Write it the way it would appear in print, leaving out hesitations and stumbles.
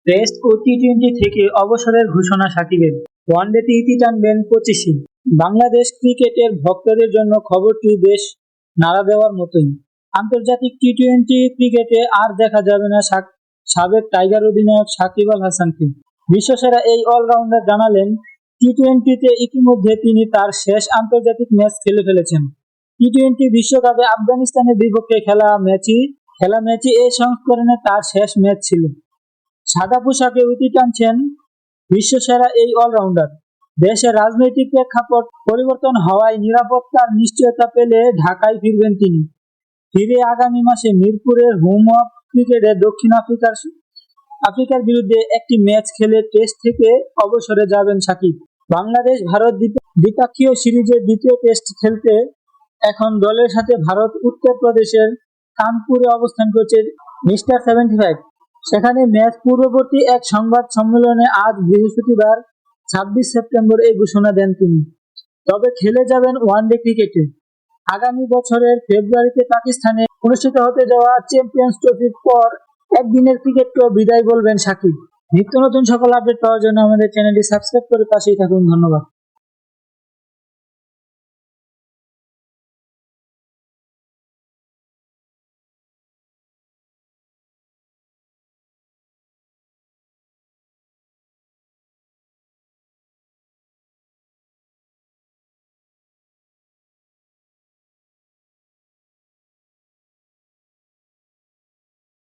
Test ও T twenty থেকে অবসরের ঘোষণা সাকিবের। ওয়ানডেতে ইতি টানবেন 25-এ। বাংলাদেশ ক্রিকেটের ভক্তদের জন্য খবরটি বেশ নাড়া দেওয়ার মতোই। আন্তর্জাতিক টি-টোয়েন্টি ক্রিকেটে আর দেখা যাবে না সাবেক টাইগার অধিনায়ক সাকিব আল হাসানকে। বিশ্বসেরা এই অলরাউন্ডার জানালেন, টি-টোয়েন্টিতে ইতিমধ্যে তিনি তার শেষ আন্তর্জাতিক ম্যাচ খেলে ফেলেছেন। টি-টোয়েন্টি বিশ্বকাপে আফগানিস্তানের বিপক্ষে খেলা ম্যাচই এই সংস্করণে তার শেষ ম্যাচ ছিল। সাদা পোশাকে ইতি টানছেন বিশ্বসেরা এই অলরাউন্ডার। দেশের রাজনৈতিক প্রেক্ষাপট পরিবর্তন হওয়ায় নিরাপত্তার নিশ্চয়তা পেলে ঢাকায় ফিরবেন তিনি। ফিরে আগামী মাসে মিরপুরের হোম অফ ক্রিকেটে দক্ষিণ আফ্রিকার বিরুদ্ধে একটি ম্যাচ খেলে টেস্ট থেকে অবসরে যাবেন সাকিব। বাংলাদেশ-ভারত দ্বিপাক্ষিক সিরিজের দ্বিতীয় টেস্ট খেলতে এখন দলের সাথে ভারত উত্তরপ্রদেশের কানপুরে অবস্থান করছে মিস্টার 75। সেখানে ম্যাচ পূর্ববর্তী এক সংবাদ সম্মেলনে আজ বৃহস্পতিবার 26 সেপ্টেম্বর এই ঘোষণা দেন তিনি। তবে খেলে যাবেন ওয়ানডে ক্রিকেটে। আগামী বছরের ফেব্রুয়ারিতে পাকিস্তানে অনুষ্ঠিত হতে যাওয়া চ্যাম্পিয়ন্স ট্রফির পর একদিনের ক্রিকেটকেও বিদায় বলবেন সাকিব। নিত্য নতুন সকল আপডেট পাওয়ার জন্য আমাদের চ্যানেলটি সাবস্ক্রাইব করে পাশেই থাকুন। ধন্যবাদ।